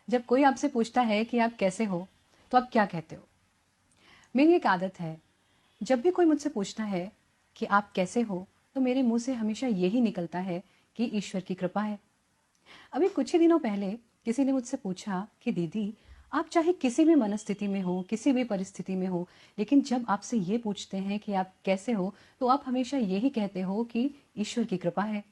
जब कोई आपसे पूछता है कि आप कैसे हो, तो आप क्या कहते हो? मेरी एक आदत है, जब भी कोई मुझसे पूछता है कि आप कैसे हो, तो मेरे मुंह से हमेशा यही निकलता है कि ईश्वर की कृपा है। अभी कुछ ही दिनों पहले किसी ने मुझसे पूछा कि दीदी, आप चाहे किसी भी मनस्थिति में हो, किसी भी परिस्थिति में हो, लेकिन जब आपसे ये पूछते हैं कि आप कैसे हो, तो आप हमेशा यही कहते हो कि ईश्वर की कृपा है।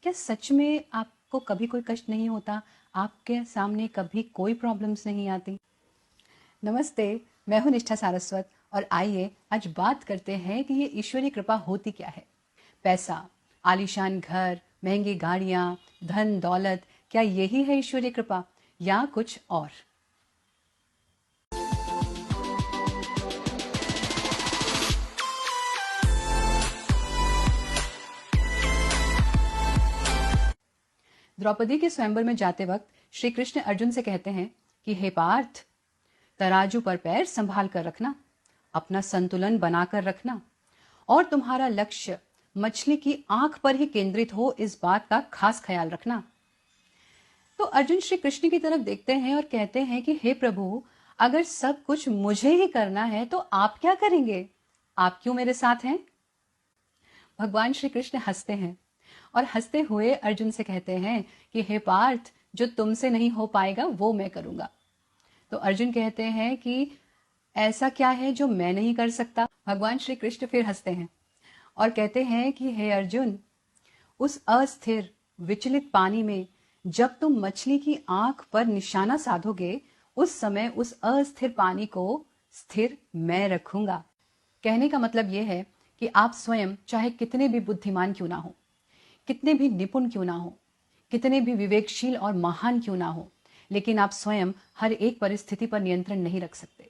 क्या सच में आपको कभी कोई कष्ट नहीं होता? आपके सामने कभी कोई प्रॉब्लम्स नहीं आती? नमस्ते, मैं हूं निष्ठा सारस्वत और आइए आज बात करते हैं कि ये ईश्वरीय कृपा होती क्या है। पैसा, आलीशान घर, महंगी गाड़ियां, धन दौलत, क्या यही है ईश्वरीय कृपा या कुछ और? द्रौपदी के स्वयंवर में जाते वक्त श्री कृष्ण अर्जुन से कहते हैं कि हे पार्थ, तराजू पर पैर संभाल कर रखना, अपना संतुलन बनाकर रखना और तुम्हारा लक्ष्य मछली की आंख पर ही केंद्रित हो, इस बात का खास ख्याल रखना। तो अर्जुन श्री कृष्ण की तरफ देखते हैं और कहते हैं कि हे प्रभु, अगर सब कुछ मुझे ही करना है तो आप क्या करेंगे? आप क्यों मेरे साथ हैं? भगवान श्री कृष्ण हंसते हैं और हंसते हुए अर्जुन से कहते हैं कि हे पार्थ, जो तुमसे नहीं हो पाएगा वो मैं करूंगा। तो अर्जुन कहते हैं कि ऐसा क्या है जो मैं नहीं कर सकता? भगवान श्री कृष्ण फिर हंसते हैं और कहते हैं कि हे अर्जुन, उस अस्थिर विचलित पानी में जब तुम मछली की आंख पर निशाना साधोगे, उस समय उस अस्थिर पानी को स्थिर मैं रखूंगा। कहने का मतलब यह है कि आप स्वयं चाहे कितने भी बुद्धिमान क्यों ना हो, कितने भी निपुण क्यों ना हो, कितने भी विवेकशील और महान क्यों ना हो, लेकिन आप स्वयं हर एक परिस्थिति पर नियंत्रण नहीं रख सकते।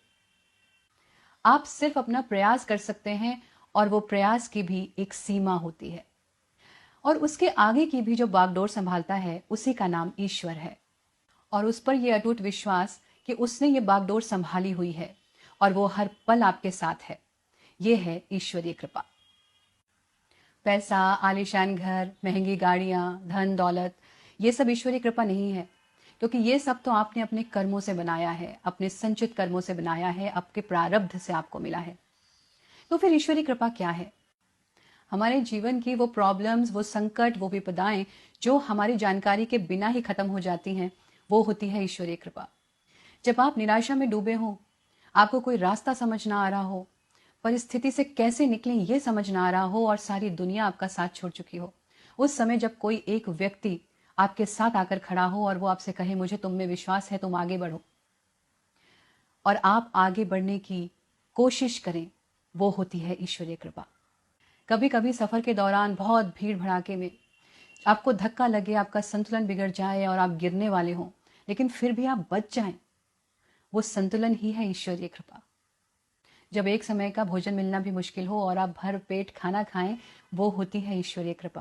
आप सिर्फ अपना प्रयास कर सकते हैं और वो प्रयास की भी एक सीमा होती है और उसके आगे की भी जो बागडोर संभालता है उसी का नाम ईश्वर है। और उस पर यह अटूट विश्वास कि उसने ये बागडोर संभाली हुई है और वो हर पल आपके साथ है, ये है ईश्वरीय कृपा। पैसा, आलीशान घर, महंगी गाड़ियां, धन दौलत, ये सब ईश्वरीय कृपा नहीं है, क्योंकि ये सब तो आपने अपने कर्मों से बनाया है, अपने संचित कर्मों से बनाया है, आपके प्रारब्ध से आपको मिला है। तो फिर ईश्वरीय कृपा क्या है? हमारे जीवन की वो प्रॉब्लम्स, वो संकट, वो विपदाएं जो हमारी जानकारी के बिना ही खत्म हो जाती हैं, वो होती है ईश्वरीय कृपा। जब आप निराशा में डूबे हो, आपको कोई रास्ता समझ ना आ रहा हो, परिस्थिति से कैसे निकलें ये समझ ना आ रहा हो और सारी दुनिया आपका साथ छोड़ चुकी हो, उस समय जब कोई एक व्यक्ति आपके साथ आकर खड़ा हो और वो आपसे कहे मुझे तुम में विश्वास है, तुम आगे बढ़ो, और आप आगे बढ़ने की कोशिश करें, वो होती है ईश्वरीय कृपा। कभी कभी सफर के दौरान बहुत भीड़ भड़ाके में आपको धक्का लगे, आपका संतुलन बिगड़ जाए और आप गिरने वाले हों, लेकिन फिर भी आप बच जाएं, वो संतुलन ही है ईश्वरीय कृपा। जब एक समय का भोजन मिलना भी मुश्किल हो और आप भर पेट खाना खाएं, वो होती है ईश्वरीय कृपा।